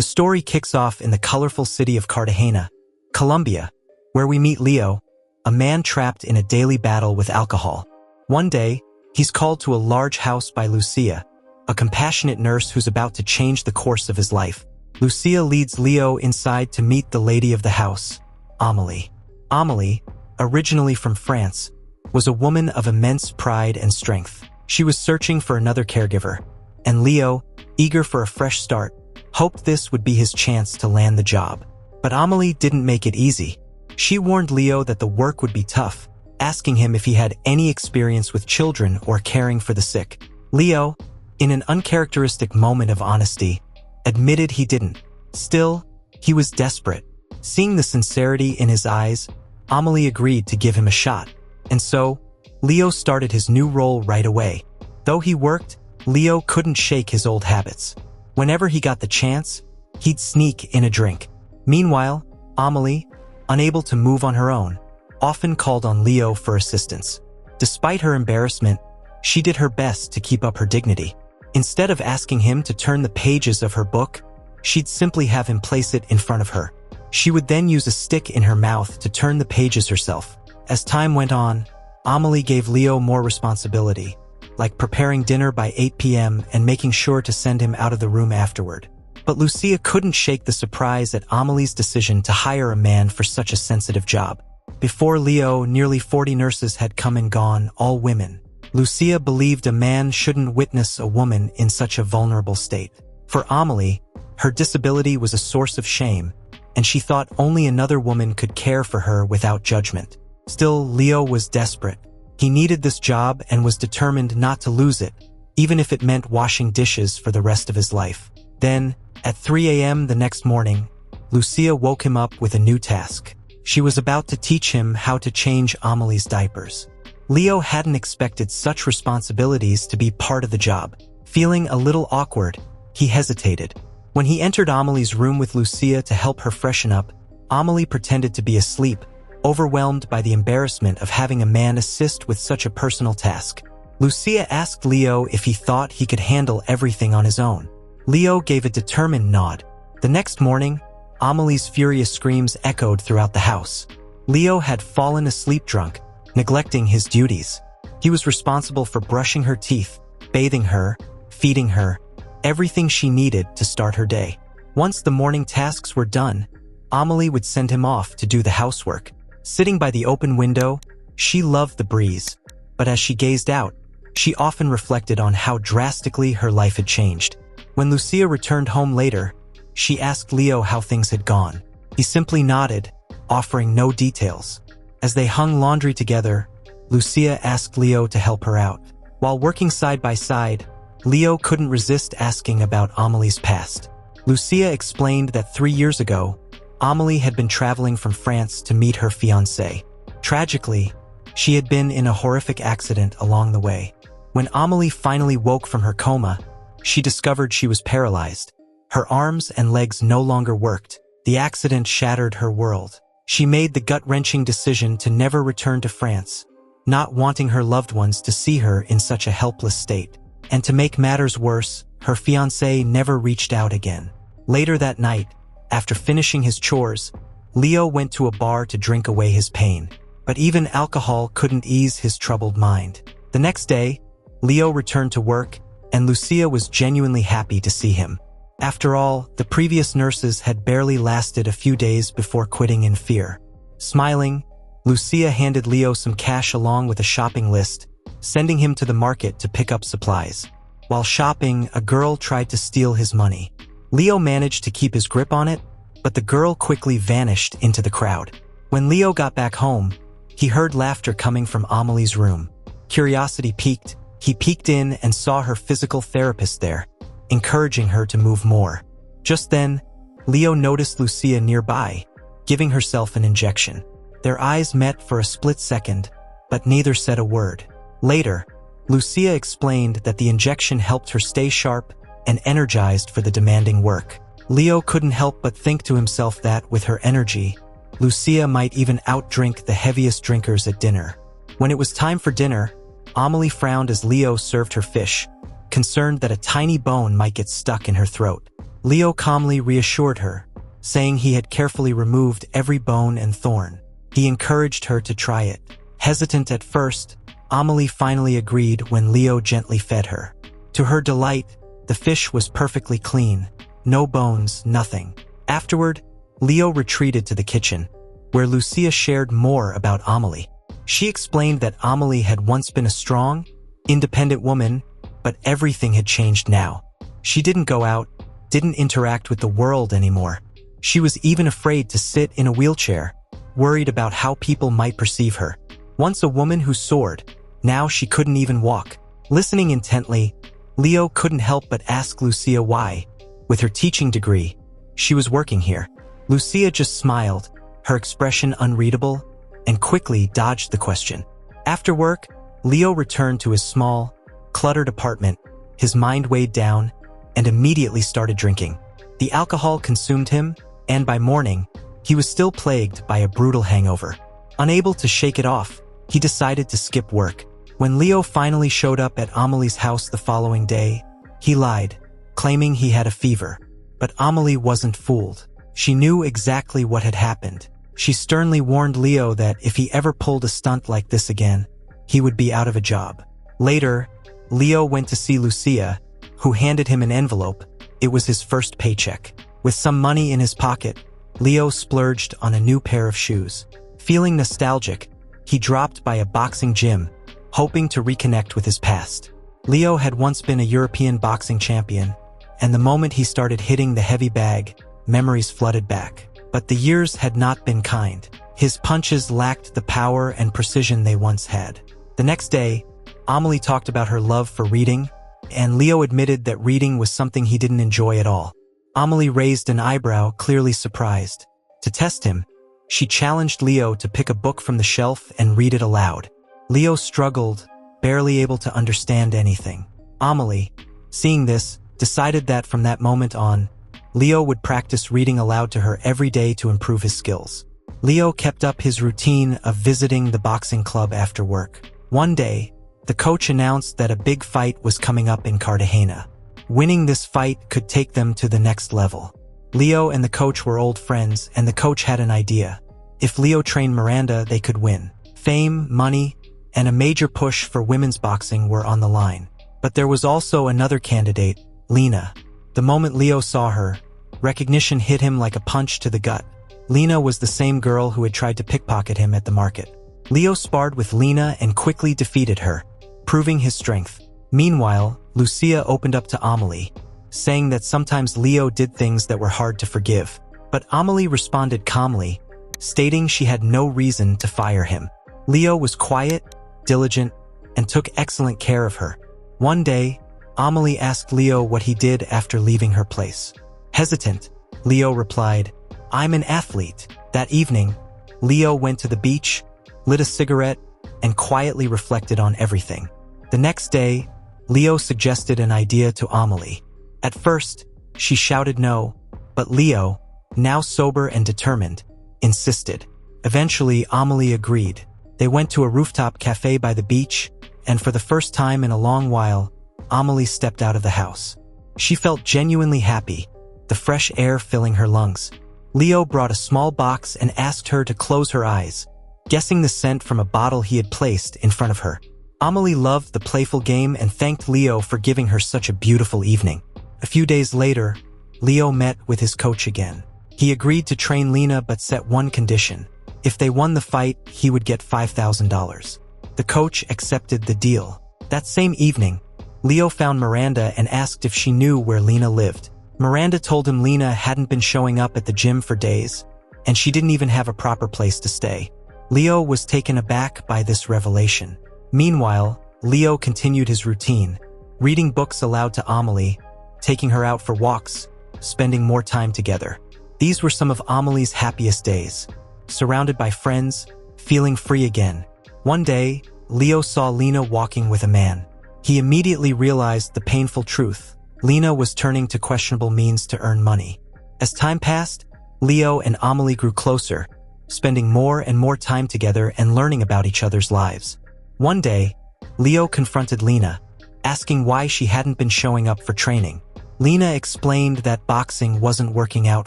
The story kicks off in the colorful city of Cartagena, Colombia, where we meet Leo, a man trapped in a daily battle with alcohol. One day, he's called to a large house by Lucia, a compassionate nurse who's about to change the course of his life. Lucia leads Leo inside to meet the lady of the house, Amélie. Amélie, originally from France, was a woman of immense pride and strength. She was searching for another caregiver, and Leo, eager for a fresh start, hoped this would be his chance to land the job. But Amélie didn't make it easy. She warned Leo that the work would be tough, asking him if he had any experience with children or caring for the sick. Leo, in an uncharacteristic moment of honesty, admitted he didn't. Still, he was desperate. Seeing the sincerity in his eyes, Amélie agreed to give him a shot. And so, Leo started his new role right away. Though he worked, Leo couldn't shake his old habits. Whenever he got the chance, he'd sneak in a drink. Meanwhile, Amélie, unable to move on her own, often called on Leo for assistance. Despite her embarrassment, she did her best to keep up her dignity. Instead of asking him to turn the pages of her book, she'd simply have him place it in front of her. She would then use a stick in her mouth to turn the pages herself. As time went on, Amélie gave Leo more responsibility, like preparing dinner by 8 p.m. and making sure to send him out of the room afterward. But Lucia couldn't shake the surprise at Amélie's decision to hire a man for such a sensitive job. Before Leo, nearly 40 nurses had come and gone, all women. Lucia believed a man shouldn't witness a woman in such a vulnerable state. For Amélie, her disability was a source of shame, and she thought only another woman could care for her without judgment. Still, Leo was desperate. He needed this job and was determined not to lose it, even if it meant washing dishes for the rest of his life. Then, at 3 a.m. the next morning, Lucia woke him up with a new task. She was about to teach him how to change Amélie's diapers. Leo hadn't expected such responsibilities to be part of the job. Feeling a little awkward, he hesitated. When he entered Amélie's room with Lucia to help her freshen up, Amélie pretended to be asleep, overwhelmed by the embarrassment of having a man assist with such a personal task. Lucia asked Leo if he thought he could handle everything on his own. Leo gave a determined nod. The next morning, Amélie's furious screams echoed throughout the house. Leo had fallen asleep drunk, neglecting his duties. He was responsible for brushing her teeth, bathing her, feeding her, everything she needed to start her day. Once the morning tasks were done, Amélie would send him off to do the housework. Sitting by the open window, she loved the breeze, but as she gazed out, she often reflected on how drastically her life had changed. When Lucia returned home later, she asked Leo how things had gone. He simply nodded, offering no details. As they hung laundry together, Lucia asked Leo to help her out. While working side by side, Leo couldn't resist asking about Amélie's past. Lucia explained that 3 years ago, Amélie had been traveling from France to meet her fiancé. Tragically, she had been in a horrific accident along the way. When Amélie finally woke from her coma, she discovered she was paralyzed. Her arms and legs no longer worked. The accident shattered her world. She made the gut-wrenching decision to never return to France, not wanting her loved ones to see her in such a helpless state. And to make matters worse, her fiancé never reached out again. Later that night, after finishing his chores, Leo went to a bar to drink away his pain. But even alcohol couldn't ease his troubled mind. The next day, Leo returned to work, and Lucia was genuinely happy to see him. After all, the previous nurses had barely lasted a few days before quitting in fear. Smiling, Lucia handed Leo some cash along with a shopping list, sending him to the market to pick up supplies. While shopping, a girl tried to steal his money. Leo managed to keep his grip on it, but the girl quickly vanished into the crowd. When Leo got back home, he heard laughter coming from Amélie's room. Curiosity piqued. He peeked in and saw her physical therapist there, encouraging her to move more. Just then, Leo noticed Lucia nearby, giving herself an injection. Their eyes met for a split second, but neither said a word. Later, Lucia explained that the injection helped her stay sharp and energized for the demanding work. Leo couldn't help but think to himself that, with her energy, Lucia might even outdrink the heaviest drinkers at dinner. When it was time for dinner, Amélie frowned as Leo served her fish, concerned that a tiny bone might get stuck in her throat. Leo calmly reassured her, saying he had carefully removed every bone and thorn. He encouraged her to try it. Hesitant at first, Amelie finally agreed when Leo gently fed her. To her delight, the fish was perfectly clean. No bones, nothing. Afterward, Leo retreated to the kitchen, where Lucia shared more about Amelie. She explained that Amelie had once been a strong, independent woman, but everything had changed now. She didn't go out, didn't interact with the world anymore. She was even afraid to sit in a wheelchair, worried about how people might perceive her. Once a woman who soared, now she couldn't even walk. Listening intently, Leo couldn't help but ask Lucia why, with her teaching degree, she was working here. Lucia just smiled, her expression unreadable, and quickly dodged the question. After work, Leo returned to his small, cluttered apartment, his mind weighed down, and immediately started drinking. The alcohol consumed him, and by morning, he was still plagued by a brutal hangover. Unable to shake it off, he decided to skip work. When Leo finally showed up at Amelie's house the following day, he lied, claiming he had a fever. But Amelie wasn't fooled. She knew exactly what had happened. She sternly warned Leo that if he ever pulled a stunt like this again, he would be out of a job. Later, Leo went to see Lucia, who handed him an envelope. It was his first paycheck. With some money in his pocket, Leo splurged on a new pair of shoes. Feeling nostalgic, he dropped by a boxing gym, hoping to reconnect with his past. Leo had once been a European boxing champion, and the moment he started hitting the heavy bag, memories flooded back. But the years had not been kind. His punches lacked the power and precision they once had. The next day, Amelie talked about her love for reading, and Leo admitted that reading was something he didn't enjoy at all. Amelie raised an eyebrow, clearly surprised. To test him, she challenged Leo to pick a book from the shelf and read it aloud. Leo struggled, barely able to understand anything. Amelie, seeing this, decided that from that moment on, Leo would practice reading aloud to her every day to improve his skills. Leo kept up his routine of visiting the boxing club after work. One day, the coach announced that a big fight was coming up in Cartagena. Winning this fight could take them to the next level. Leo and the coach were old friends, and the coach had an idea. If Leo trained Miranda, they could win. Fame, money, and a major push for women's boxing were on the line. But there was also another candidate, Lena. The moment Leo saw her, recognition hit him like a punch to the gut. Lena was the same girl who had tried to pickpocket him at the market. Leo sparred with Lena and quickly defeated her, proving his strength. Meanwhile, Lucia opened up to Amelie, saying that sometimes Leo did things that were hard to forgive. But Amelie responded calmly, stating she had no reason to fire him. Leo was quiet, diligent, and took excellent care of her. One day, Amelie asked Leo what he did after leaving her place. Hesitant, Leo replied, "I'm an athlete." That evening, Leo went to the beach, lit a cigarette, and quietly reflected on everything. The next day, Leo suggested an idea to Amelie. At first, she shouted no, but Leo, now sober and determined, insisted. Eventually, Amelie agreed. They went to a rooftop cafe by the beach, and for the first time in a long while, Amelie stepped out of the house. She felt genuinely happy, the fresh air filling her lungs. Leo brought a small box and asked her to close her eyes, guessing the scent from a bottle he had placed in front of her. Amelie loved the playful game and thanked Leo for giving her such a beautiful evening. A few days later, Leo met with his coach again. He agreed to train Lena but set one condition. If they won the fight, he would get $5,000. The coach accepted the deal. That same evening, Leo found Miranda and asked if she knew where Lena lived. Miranda told him Lena hadn't been showing up at the gym for days, and she didn't even have a proper place to stay. Leo was taken aback by this revelation. Meanwhile, Leo continued his routine, reading books aloud to Amelie, taking her out for walks, spending more time together. These were some of Amelie's happiest days, surrounded by friends, feeling free again. One day, Leo saw Lena walking with a man. He immediately realized the painful truth. Lena was turning to questionable means to earn money. As time passed, Leo and Amelie grew closer, spending more and more time together and learning about each other's lives. One day, Leo confronted Lena, asking why she hadn't been showing up for training. Lena explained that boxing wasn't working out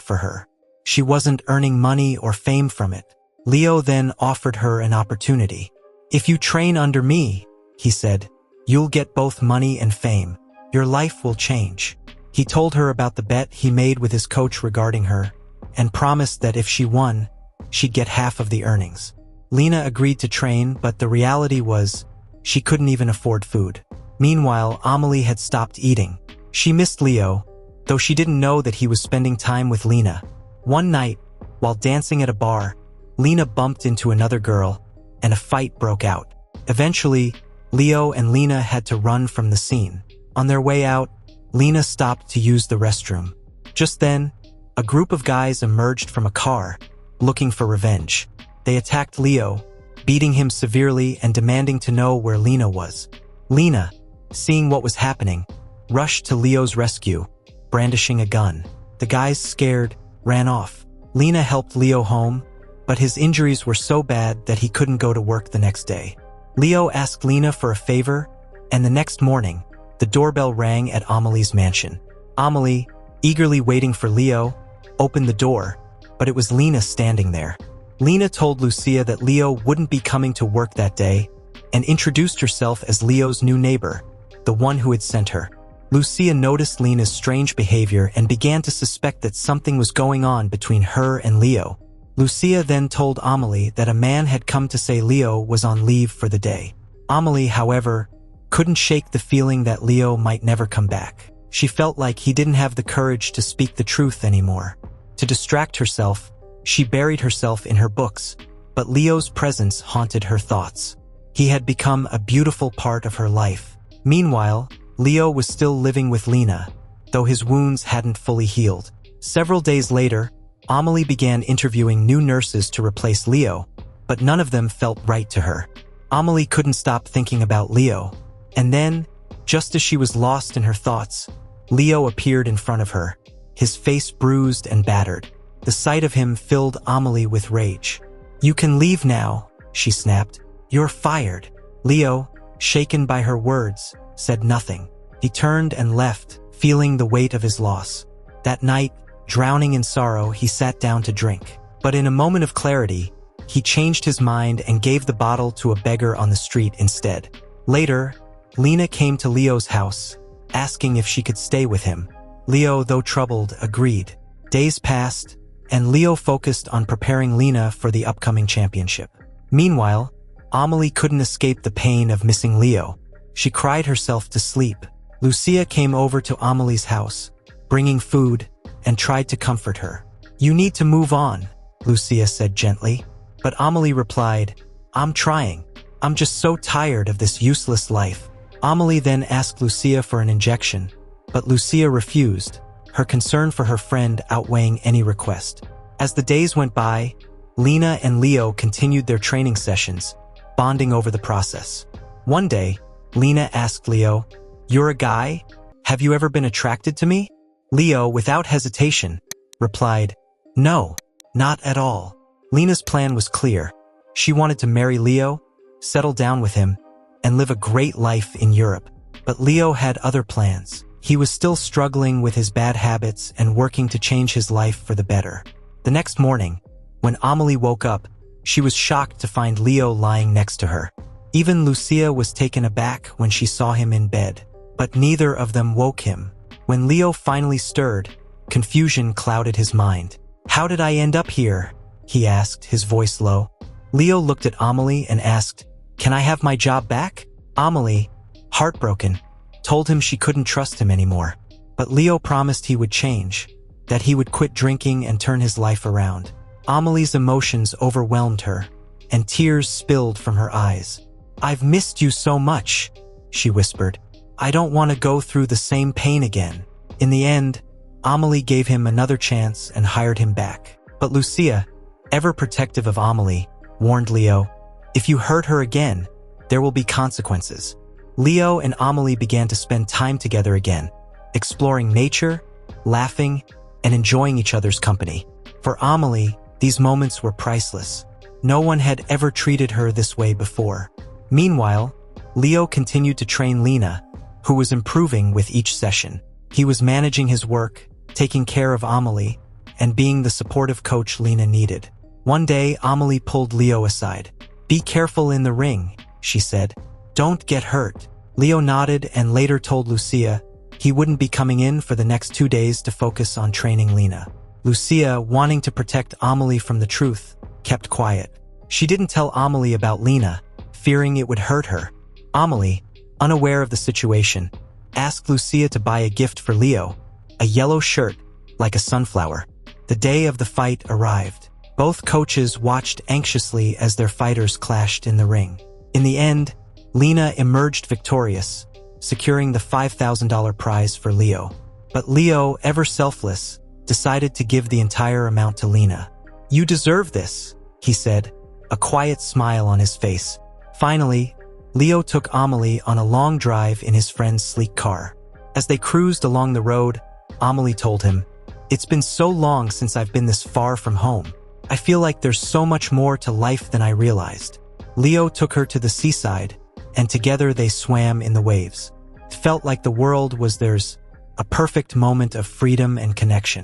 for her. She wasn't earning money or fame from it. Leo then offered her an opportunity. "If you train under me," he said, "you'll get both money and fame. Your life will change." He told her about the bet he made with his coach regarding her, and promised that if she won, she'd get half of the earnings. Lena agreed to train, but the reality was, she couldn't even afford food. Meanwhile, Amelie had stopped eating. She missed Leo, though she didn't know that he was spending time with Lena. One night, while dancing at a bar, Lena bumped into another girl, and a fight broke out. Eventually, Leo and Lena had to run from the scene. On their way out, Lena stopped to use the restroom. Just then, a group of guys emerged from a car, looking for revenge. They attacked Leo, beating him severely and demanding to know where Lena was. Lena, seeing what was happening, rushed to Leo's rescue, brandishing a gun. The guys, scared, ran off. Lena helped Leo home, but his injuries were so bad that he couldn't go to work the next day. Leo asked Lena for a favor, and the next morning, the doorbell rang at Amelie's mansion. Amelie, eagerly waiting for Leo, opened the door, but it was Lena standing there. Lena told Lucia that Leo wouldn't be coming to work that day, and introduced herself as Leo's new neighbor, the one who had sent her. Lucia noticed Lena's strange behavior and began to suspect that something was going on between her and Leo. Lucia then told Amelie that a man had come to say Leo was on leave for the day. Amelie, however, couldn't shake the feeling that Leo might never come back. She felt like he didn't have the courage to speak the truth anymore. To distract herself, she buried herself in her books, but Leo's presence haunted her thoughts. He had become a beautiful part of her life. Meanwhile, Leo was still living with Lena, though his wounds hadn't fully healed. Several days later, Amelie began interviewing new nurses to replace Leo, but none of them felt right to her. Amelie couldn't stop thinking about Leo, and then, just as she was lost in her thoughts, Leo appeared in front of her, his face bruised and battered. The sight of him filled Amelie with rage. "You can leave now," she snapped. "You're fired." Leo, shaken by her words, said nothing. He turned and left, feeling the weight of his loss. That night, drowning in sorrow, he sat down to drink. But in a moment of clarity, he changed his mind and gave the bottle to a beggar on the street instead. Later, Lena came to Leo's house, asking if she could stay with him. Leo, though troubled, agreed. Days passed, and Leo focused on preparing Lena for the upcoming championship. Meanwhile, Amelie couldn't escape the pain of missing Leo. She cried herself to sleep. Lucia came over to Amelie's house, bringing food, and tried to comfort her. "You need to move on," Lucia said gently. But Amelie replied, "I'm trying. I'm just so tired of this useless life." Amelie then asked Lucia for an injection, but Lucia refused, her concern for her friend outweighing any request. As the days went by, Lena and Leo continued their training sessions, bonding over the process. One day, Lena asked Leo, "You're a guy? Have you ever been attracted to me?" Leo, without hesitation, replied, "No, not at all." Lena's plan was clear. She wanted to marry Leo, settle down with him, and live a great life in Europe. But Leo had other plans. He was still struggling with his bad habits and working to change his life for the better. The next morning, when Amelie woke up, she was shocked to find Leo lying next to her. Even Lucia was taken aback when she saw him in bed, but neither of them woke him. When Leo finally stirred, confusion clouded his mind. "How did I end up here?" he asked, his voice low. Leo looked at Amelie and asked, "Can I have my job back?" Amelie, heartbroken, told him she couldn't trust him anymore. But Leo promised he would change, that he would quit drinking and turn his life around. Amelie's emotions overwhelmed her, and tears spilled from her eyes. "I've missed you so much," she whispered. "I don't want to go through the same pain again." In the end, Amelie gave him another chance and hired him back. But Lucia, ever protective of Amelie, warned Leo, "If you hurt her again, there will be consequences." Leo and Amelie began to spend time together again, exploring nature, laughing, and enjoying each other's company. For Amelie, these moments were priceless. No one had ever treated her this way before. Meanwhile, Leo continued to train Lena, who was improving with each session. He was managing his work, taking care of Amélie, and being the supportive coach Lena needed. One day, Amélie pulled Leo aside. "Be careful in the ring," she said. "Don't get hurt." Leo nodded and later told Lucia he wouldn't be coming in for the next 2 days to focus on training Lena. Lucia, wanting to protect Amélie from the truth, kept quiet. She didn't tell Amélie about Lena, fearing it would hurt her. Amélie, unaware of the situation, asked Lucia to buy a gift for Leo, a yellow shirt, like a sunflower. The day of the fight arrived. Both coaches watched anxiously as their fighters clashed in the ring. In the end, Lena emerged victorious, securing the $5,000 prize for Leo. But Leo, ever selfless, decided to give the entire amount to Lena. "You deserve this," he said, a quiet smile on his face. Finally, Leo took Amélie on a long drive in his friend's sleek car. As they cruised along the road, Amélie told him, "It's been so long since I've been this far from home. I feel like there's so much more to life than I realized." Leo took her to the seaside, and together they swam in the waves. It felt like the world was theirs, a perfect moment of freedom and connection.